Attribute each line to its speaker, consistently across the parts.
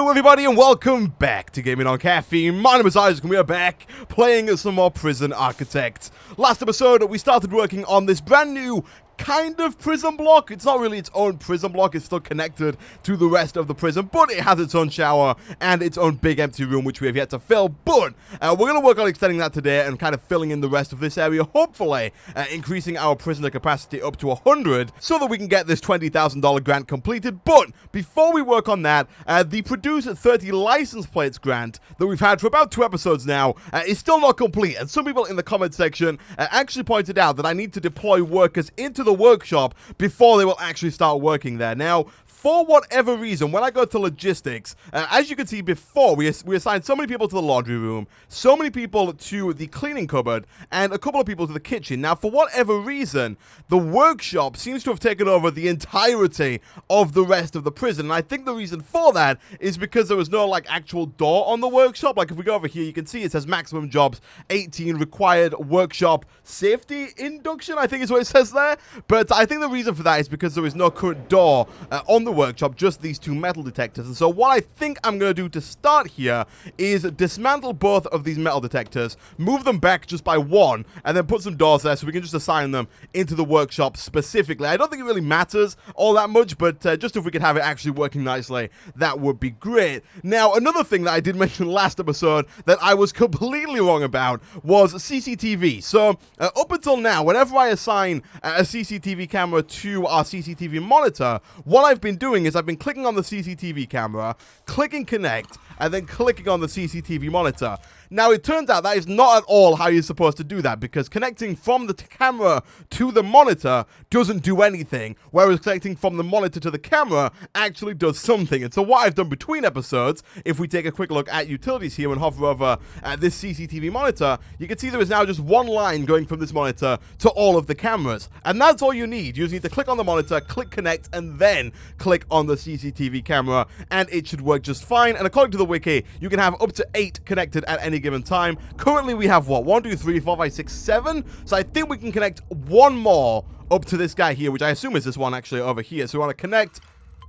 Speaker 1: Hello everybody and welcome back to Gaming on Caffeine. My name is Isaac and we are back playing some more Prison Architect. Last episode we started working on this brand new kind of prison block. It's not really its own prison block, it's still connected to the rest of the prison, but it has its own shower and its own big empty room which we have yet to fill. But we're going to work on extending that today and kind of filling in the rest of this area, hopefully increasing our prisoner capacity up to 100 so that we can get this $20,000 grant completed. But before we work on that, the Produce 30 license plates grant that we've had for about 2 episodes now is still not complete, and some people in the comment section actually pointed out that I need to deploy workers into the workshop before they will actually start working there. Now, for whatever reason, when I go to logistics, as you can see before, we assigned so many people to the laundry room, so many people to the cleaning cupboard, and a couple of people to the kitchen. Now, for whatever reason, the workshop seems to have taken over the entirety of the rest of the prison, and I think the reason for that is because there was no, like, actual door on the workshop. Like, if we go over here, you can see it says maximum jobs, 18 required workshop safety induction, I think is what it says there. But I think the reason for that is because there is no current door on the workshop, just these 2 metal detectors. And so what I think I'm going to do to start here is dismantle both of these metal detectors, move them back just by 1, and then put some doors there so we can just assign them into the workshop specifically. I don't think it really matters all that much, but just if we could have it actually working nicely, that would be great. Now, another thing that I did mention last episode that I was completely wrong about was CCTV. So, up until now, whenever I assign a CCTV camera to our CCTV monitor, what I've been doing is I've been clicking on the CCTV camera, clicking connect, and then clicking on the CCTV monitor. Now, it turns out that is not at all how you're supposed to do that, because connecting from the camera to the monitor doesn't do anything, whereas connecting from the monitor to the camera actually does something. And so what I've done between episodes, if we take a quick look at utilities here and hover over this CCTV monitor, you can see there is now just one line going from this monitor to all of the cameras. And that's all you need. You just need to click on the monitor, click connect, and then click on the CCTV camera, and it should work just fine. And according to the wiki, you can have up to 8 connected at any given time. Currently, we have what? 1, 2, 3, 4, 5, 6, 7. So I think we can connect 1 more up to this guy here, which I assume is this one actually over here. So we want to connect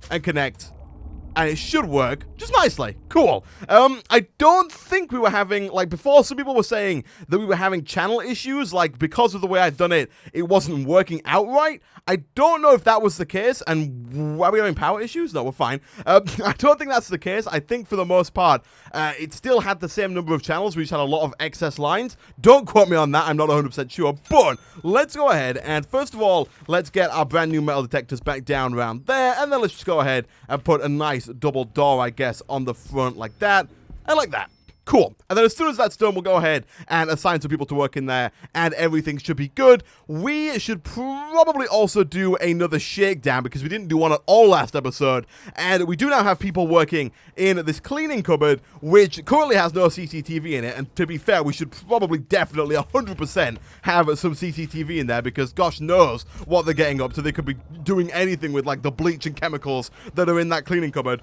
Speaker 1: and connect, and it should work just nicely. Cool. I don't think we were having, like before, some people were saying that we were having channel issues, like because of the way I'd done it, it wasn't working outright. I don't know if that was the case, and are we having power issues? No, we're fine. I don't think that's the case. I think for the most part, it still had the same number of channels. We just had a lot of excess lines. Don't quote me on that. I'm not 100% sure, but let's go ahead, and first of all, let's get our brand new metal detectors back down around there, and then let's just go ahead and put a nice double door, I guess, on the front like that, and like that. Cool. And then as soon as that's done, we'll go ahead and assign some people to work in there, and everything should be good. We should probably also do another shakedown, because we didn't do one at all last episode, and we do now have people working in this cleaning cupboard, which currently has no CCTV in it, and to be fair, we should probably definitely 100% have some CCTV in there, because gosh knows what they're getting up to. They could be doing anything with, like, the bleach and chemicals that are in that cleaning cupboard.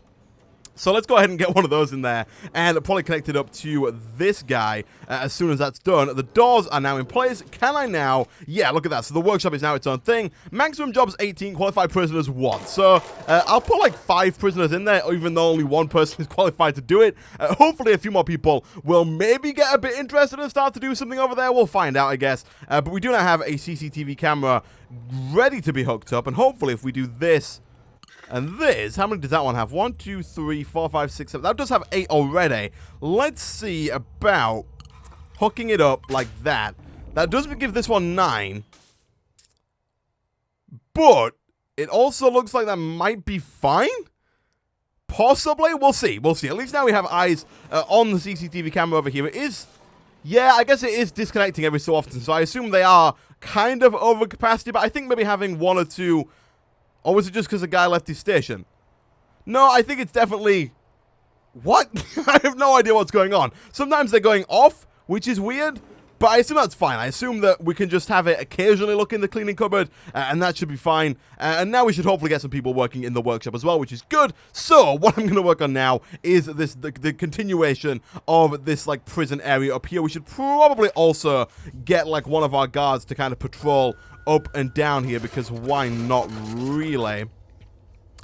Speaker 1: So let's go ahead and get one of those in there, and probably connect it up to this guy as soon as that's done. The doors are now in place. Can I now? Yeah, look at that. So the workshop is now its own thing. Maximum jobs 18, qualified prisoners 1. So I'll put like 5 prisoners in there, even though only 1 person is qualified to do it. Hopefully a few more people will maybe get a bit interested and start to do something over there. We'll find out, I guess. But we do now have a CCTV camera ready to be hooked up, and hopefully if we do this and this, how many does that one have? 1, 2, 3, 4, 5, 6, 7. That does have 8 already. Let's see about hooking it up like that. That does give this one 9. But it also looks like that might be fine. Possibly. We'll see. We'll see. At least now we have eyes on the CCTV camera over here. It is... yeah, I guess it is disconnecting every so often. So I assume they are kind of over capacity. But I think maybe having 1 or 2... or was it just because the guy left his station? No, I think it's definitely... what? I have no idea what's going on. Sometimes they're going off, which is weird, but I assume that's fine. I assume that we can just have it occasionally look in the cleaning cupboard, and that should be fine. And now we should hopefully get some people working in the workshop as well, which is good. So, what I'm going to work on now is the continuation of this, like, prison area up here. We should probably also get, like, one of our guards to kind of patrol up and down here, because why not, really?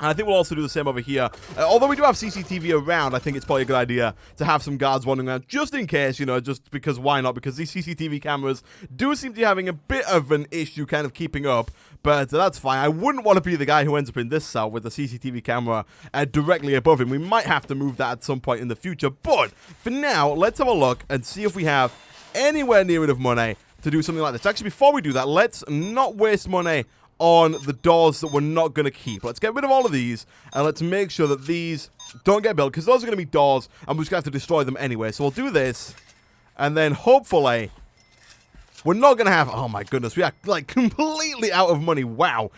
Speaker 1: And I think we'll also do the same over here. Although we do have CCTV around, I think it's probably a good idea to have some guards wandering around just in case, you know, just because why not? Because these CCTV cameras do seem to be having a bit of an issue kind of keeping up. But that's fine. I wouldn't want to be the guy who ends up in this cell with the CCTV camera directly above him. We might have to move that at some point in the future. But for now, let's have a look and see if we have anywhere near enough money to do something like this. Actually, before we do that, let's not waste money on the doors that we're not going to keep. Let's get rid of all of these, and let's make sure that these don't get built, because those are going to be doors, and we're just going to have to destroy them anyway. So we'll do this, and then hopefully we're not going to have... Oh my goodness, we are like completely out of money. Wow.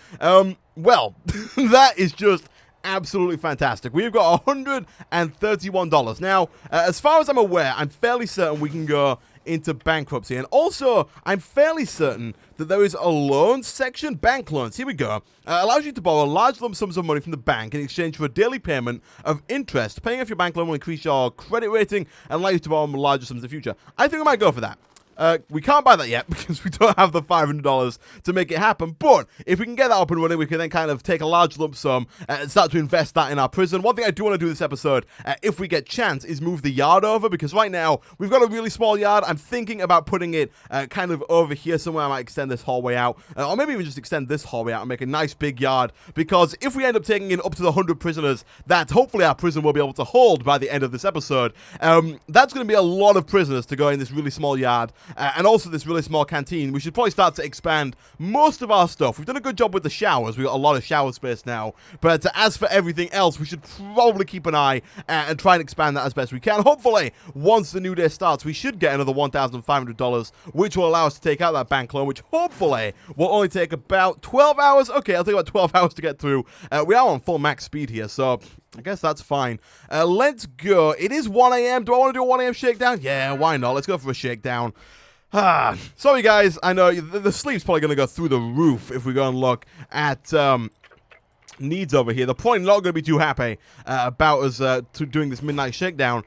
Speaker 1: Well, that is just absolutely fantastic. We've got $131. Now, as far as I'm aware, I'm fairly certain we can go into bankruptcy. And also, I'm fairly certain that there is a loans section. Bank loans. Here we go. Allows you to borrow large lump sums of money from the bank in exchange for a daily payment of interest. Paying off your bank loan will increase your credit rating and allow you to borrow larger sums in the future. I think we might go for that. We can't buy that yet because we don't have the $500 to make it happen. But if we can get that up and running, we can then kind of take a large lump sum and start to invest that in our prison. One thing I do want to do this episode, if we get chance, is move the yard over, because right now we've got a really small yard. I'm thinking about putting it kind of over here somewhere. I might extend this hallway out, or maybe even just extend this hallway out and make a nice big yard, because if we end up taking in up to the 100 prisoners that hopefully our prison will be able to hold by the end of this episode, that's going to be a lot of prisoners to go in this really small yard. And also this really small canteen. We should probably start to expand most of our stuff. We've done a good job with the showers. We've got a lot of shower space now. But as for everything else, we should probably keep an eye and try and expand that as best we can. Hopefully, once the new day starts, we should get another $1,500, which will allow us to take out that bank loan, which hopefully will only take about 12 hours. Okay, I'll take about 12 hours to get through. We are on full max speed here, so I guess that's fine. Let's go. It is 1 a.m. Do I want to do a 1 a.m. shakedown? Yeah, why not? Let's go for a shakedown. Sorry guys, I know the sleep's probably going to go through the roof if we go and look at needs over here. They're probably not going to be too happy about us doing this midnight shakedown.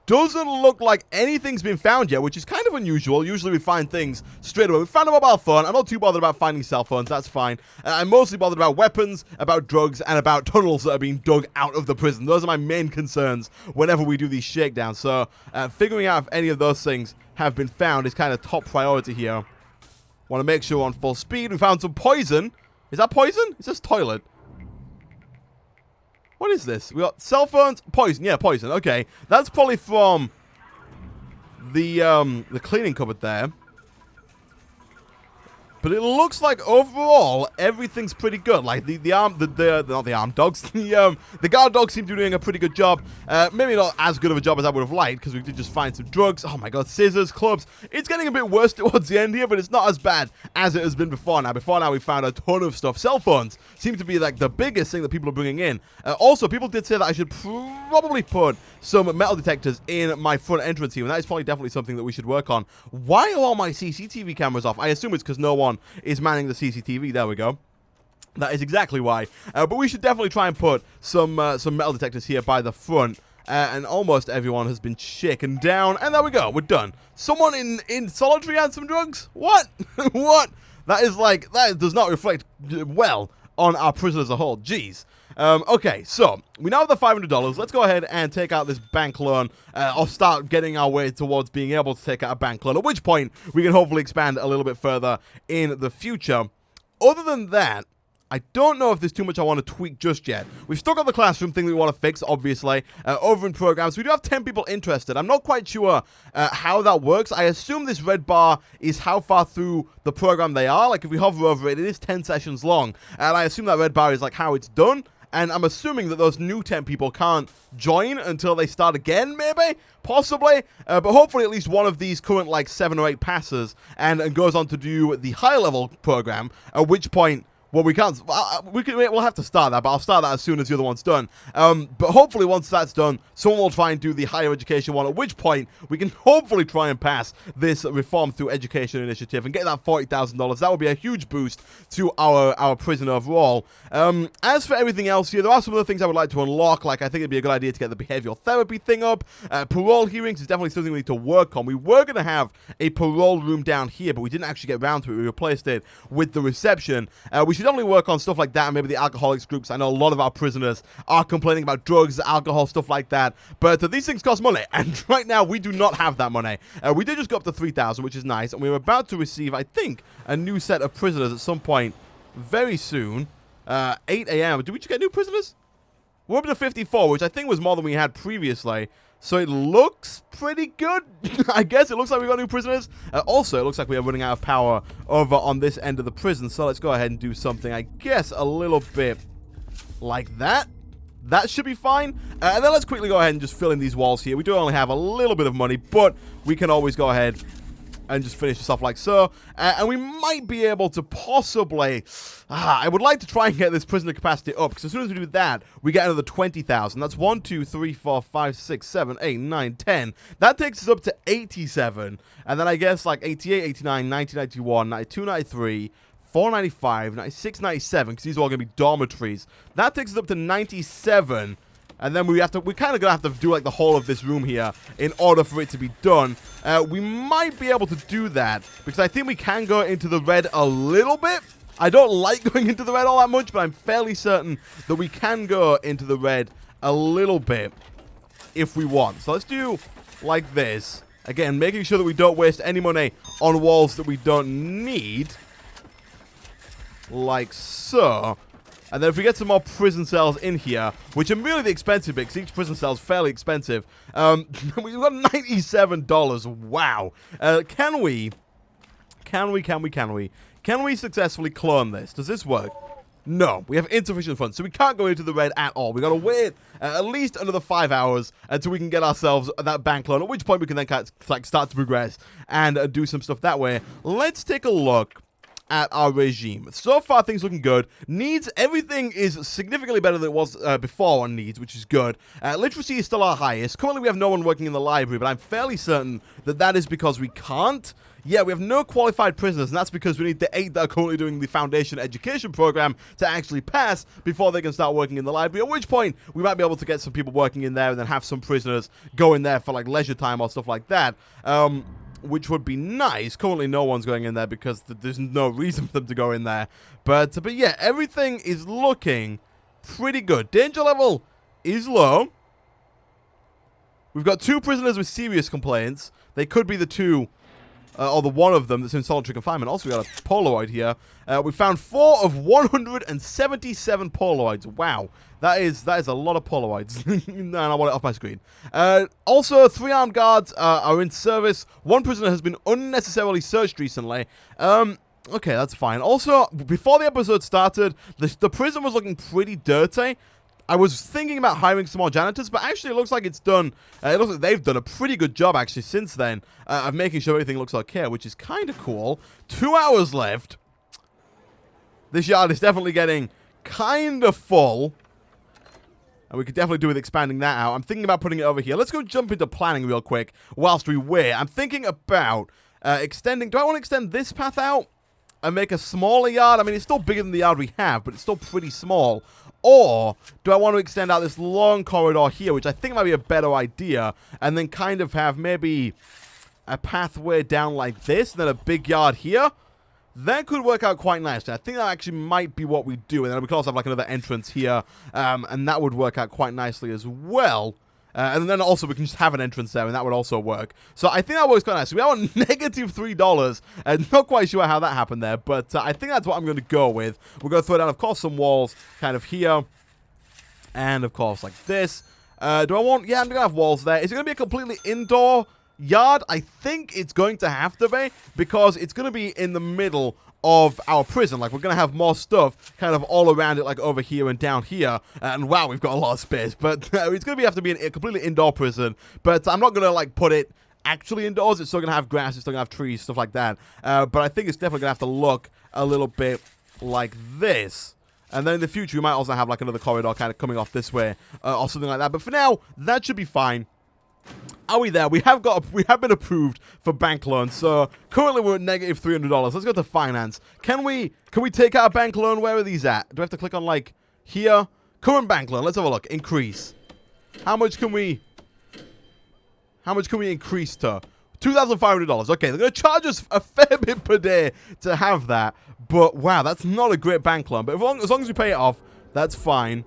Speaker 1: Doesn't look like anything's been found yet, which is kind of unusual. Usually we find things straight away. We found a mobile phone. I'm not too bothered about finding cell phones. That's fine. I'm mostly bothered about weapons, about drugs, and about tunnels that are being dug out of the prison. Those are my main concerns whenever we do these shakedowns. So figuring out if any of those things have been found is kind of top priority here. Want to make sure we're on full speed. We found some poison. Is that poison? Is this toilet? What is this? We got cell phones, poison. Yeah, poison. Okay, that's probably from the cleaning cupboard there. But it looks like overall everything's pretty good. Like not the armed dogs. The guard dogs seem to be doing a pretty good job. Maybe not as good of a job as I would have liked, because we did just find some drugs. Oh my god, scissors, clubs. It's getting a bit worse towards the end here, but it's not as bad as it has been before now. Before now we found a ton of stuff. Cell phones seem to be like the biggest thing that people are bringing in. Also, people did say that I should probably put some metal detectors in my front entrance here, and that is probably definitely something that we should work on. Why are all my CCTV cameras off? I assume it's because no one is manning the CCTV. There we go. That is exactly why. But we should definitely try and put some metal detectors here by the front. And almost everyone has been shaken down. And there we go. We're done. Someone in solitary had some drugs? What? What? That is like... That does not reflect well on our prison as a whole. Jeez. Okay, so we now have the $500. Let's go ahead and take out this bank loan, or start getting our way towards being able to take out a bank loan, at which point we can hopefully expand a little bit further in the future. Other than that, I don't know if there's too much I want to tweak just yet. We've still got the classroom thing that we want to fix, obviously, over in programs. We do have 10 people interested. I'm not quite sure how that works. I assume this red bar is how far through the program they are. Like, if we hover over it, it is 10 sessions long. And I assume that red bar is, like, how it's done. And I'm assuming that those new 10 people can't join until they start again, maybe? Possibly. But hopefully at least one of these current, like, 7 or 8 passes and goes on to do the high-level program, at which point... Well, we can't... We'll have to start that, but I'll start that as soon as the other one's done. But hopefully once that's done, someone will try and do the higher education one, at which point we can hopefully try and pass this Reform Through Education initiative and get that $40,000. That would be a huge boost to our prison overall. As for everything else here, there are some other things I would like to unlock. Like, I think it'd be a good idea to get the behavioral therapy thing up. Parole hearings is definitely something we need to work on. We were going to have a parole room down here, but we didn't actually get around to it. We replaced it with the reception. We should should definitely work on stuff like that, and maybe the alcoholics groups. I know a lot of our prisoners are complaining about drugs, alcohol, stuff like that, but these things cost money, and right now we do not have that money. We did just go up to 3,000, which is nice, and we're about to receive, I think, a new set of prisoners at some point very soon. 8 a.m. Did we just get new prisoners? We're up to 54, which I think was more than we had previously. So it looks pretty good. I guess it looks like we got new prisoners. Also, it looks like we are running out of power over on this end of the prison. So let's go ahead and do something, I guess, a little bit like that. That should be fine. And then let's quickly go ahead and just fill in these walls here. We do only have a little bit of money, but we can always go ahead and just finish this off like so. And we might be able to possibly... I would like to try and get this prisoner capacity up, because as soon as we do that, we get another 20,000. That's 1, 2, 3, 4, 5, 6, 7, 8, 9, 10. That takes us up to 87. And then I guess like 88, 89, 90, 91, 92, 93... 495, 96, 97, because these are all going to be dormitories. That takes us up to 97. And then we're kind of going to have to do like the whole of this room here in order for it to be done. We might be able to do that, because I think we can go into the red a little bit. I don't like going into the red all that much, but I'm fairly certain that we can go into the red a little bit if we want. So let's do like this. Again, making sure that we don't waste any money on walls that we don't need. Like so. And then if we get some more prison cells in here, which are really the expensive bit, because each prison cell is fairly expensive. We've got $97. Wow. Can we successfully clone this? Does this work? No, we have insufficient funds, so we can't go into the red at all. We got to wait at least another 5 hours until we can get ourselves that bank loan, at which point we can then like start to progress and do some stuff that way. Let's take a look at our regime. So far, things looking good. Needs, everything is significantly better than it was before on needs, which is good. Literacy is still our highest. Currently, we have no one working in the library, but I'm fairly certain that that is because we can't. Yeah, we have no qualified prisoners, and that's because we need the 8 that are currently doing the foundation education program to actually pass before they can start working in the library, at which point we might be able to get some people working in there and then have some prisoners go in there for like leisure time or stuff like that. Which would be nice. Currently, no one's going in there because there's no reason for them to go in there. But yeah, everything is looking pretty good. Danger level is low. We've got 2 prisoners with serious complaints. They could be the 2, or the one of them that's in solitary confinement. Also, we got a Polaroid here. We found 4 of 177 Polaroids. Wow. That is a lot of Polaroids. No, I want it off my screen. Also, 3 armed guards are in service. 1 prisoner has been unnecessarily searched recently. Okay, that's fine. Also, before the episode started, the prison was looking pretty dirty. I was thinking about hiring some more janitors, but actually it looks like it's done. It looks like they've done a pretty good job, actually, since then, of making sure everything looks okay, which is kind of cool. 2 hours left. This yard is definitely getting kind of full. And we could definitely do with expanding that out. I'm thinking about putting it over here. Let's go jump into planning real quick whilst we wait. I'm thinking about extending. Do I want to extend this path out and make a smaller yard? I mean, it's still bigger than the yard we have, but it's still pretty small. Or do I want to extend out this long corridor here, which I think might be a better idea, and then kind of have maybe a pathway down like this, and then a big yard here? That could work out quite nicely. I think that actually might be what we do. And then we could also have like another entrance here. And that would work out quite nicely as well. And then also we can just have an entrance there, and that would also work. So I think that works quite nice. So we are on negative $3. And not quite sure how that happened there. But I think that's what I'm going to go with. We're going to throw down, of course, some walls kind of here. And, of course, like this. Do I want... Yeah, I'm going to have walls there. Is it going to be a completely indoor yard? I think it's going to have to be, because it's going to be in the middle of our prison. Like, we're going to have more stuff kind of all around it, like over here and down here. And wow, we've got a lot of space. But it's going to have to be a completely indoor prison. But I'm not going to, like, put it actually indoors. It's still going to have grass. It's still going to have trees, stuff like that. But I think it's definitely going to have to look a little bit like this. And then in the future, we might also have, like, another corridor kind of coming off this way or something like that. But for now, that should be fine. Are we there? We have been approved for bank loans. So currently we're at negative $300. Let's go to finance. Can we take out a bank loan? Where are these at? Do I have to click on like here? Current bank loan. Let's have a look. Increase. How much can we increase to? $2,500. Okay, they're going to charge us a fair bit per day to have that. But, wow, that's not a great bank loan. But as long as we pay it off, that's fine.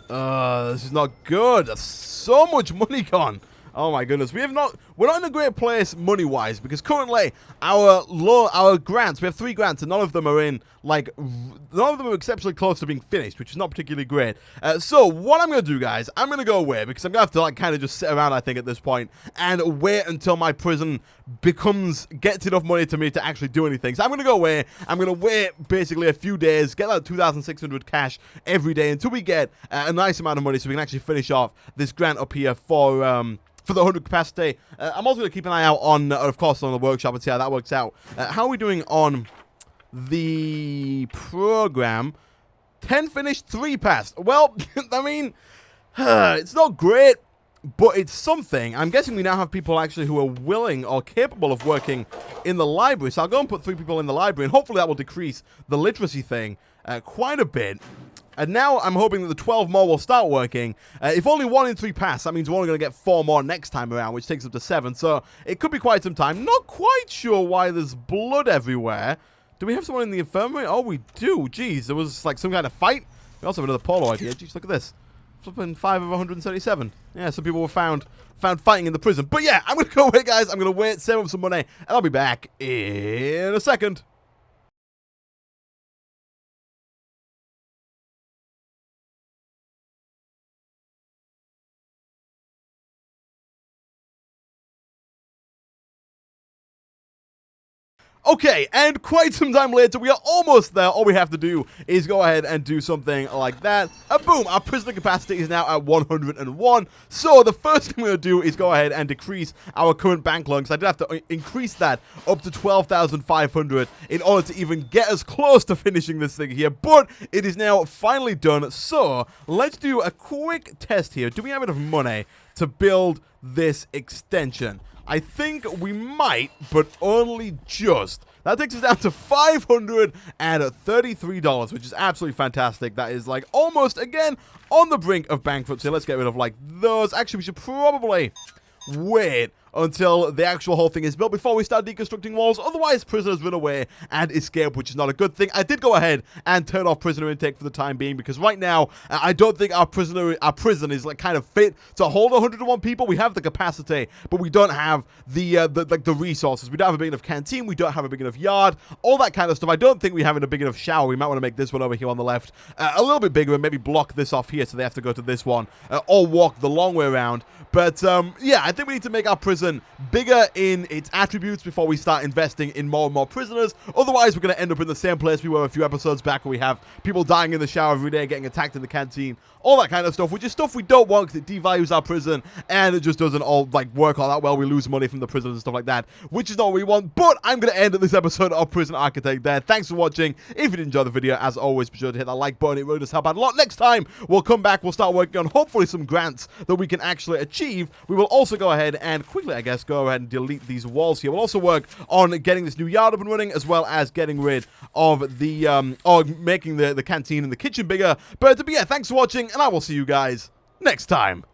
Speaker 1: This is not good. That's so much money gone. Oh my goodness, we're not in a great place money-wise, because currently our grants, we have 3 grants, and none of them are exceptionally close to being finished, which is not particularly great. So what I'm gonna do, guys, I'm gonna go away, because I'm gonna have to kind of just sit around, I think, at this point, and wait until my prison gets enough money to me to actually do anything. So I'm gonna go away. I'm gonna wait basically a few days, get that 2,600 cash every day until we get a nice amount of money, so we can actually finish off this grant up here for the 100 capacity. I'm also going to keep an eye out on, of course, on the workshop and see how that works out. How are we doing on the program? 10 finished, 3 passed. Well, I mean, it's not great, but it's something. I'm guessing we now have people actually who are willing or capable of working in the library. So I'll go and put 3 people in the library, and hopefully that will decrease the literacy thing quite a bit. And now I'm hoping that the 12 more will start working. If only 1 in 3 pass, that means we're only going to get 4 more next time around, which takes up to 7. So it could be quite some time. Not quite sure why there's blood everywhere. Do we have someone in the infirmary? Oh, we do. Jeez, there was like some kind of fight. We also have another Polaroid here. Jeez, look at this. Flipping 5 of 177. Yeah, some people were found fighting in the prison. But yeah, I'm going to go away, guys. I'm going to wait, save up some money, and I'll be back in a second. Okay, and quite some time later, we are almost there. All we have to do is go ahead and do something like that. Boom, our prisoner capacity is now at 101. So the first thing we're going to do is go ahead and decrease our current bank loan, because I did have to increase that up to 12,500 in order to even get us close to finishing this thing here. But it is now finally done. So let's do a quick test here. Do we have enough money to build this extension? I think we might, but only just. That takes us down to $533, which is absolutely fantastic. That is, like, almost, again, on the brink of bankruptcy. Let's get rid of, like, those. Actually, we should probably wait until the actual whole thing is built before we start deconstructing walls. Otherwise, prisoners run away and escape, which is not a good thing. I did go ahead and turn off prisoner intake for the time being, because right now, I don't think our prison is like kind of fit to hold 101 people. We have the capacity, but we don't have the resources. We don't have a big enough canteen. We don't have a big enough yard. All that kind of stuff. I don't think we have a big enough shower. We might want to make this one over here on the left a little bit bigger and maybe block this off here so they have to go to this one or walk the long way around. But yeah, I think we need to make our prison bigger in its attributes before we start investing in more and more prisoners. Otherwise, we're going to end up in the same place we were a few episodes back, where we have people dying in the shower every day, getting attacked in the canteen, all that kind of stuff, which is stuff we don't want, because it devalues our prison, and it just doesn't all like work all that well. We lose money from the prisoners and stuff like that, which is not what we want. But I'm going to end this episode of Prison Architect there. Thanks for watching. If you did enjoy the video, as always, be sure to hit that like button. It really does help out a lot. Next time, we'll come back. We'll start working on, hopefully, some grants that we can actually achieve. We will also go ahead and quickly, I guess, go ahead and delete these walls here. We'll also work on getting this new yard up and running, as well as getting rid of the, or making the canteen and the kitchen bigger. But yeah, thanks for watching, and I will see you guys next time.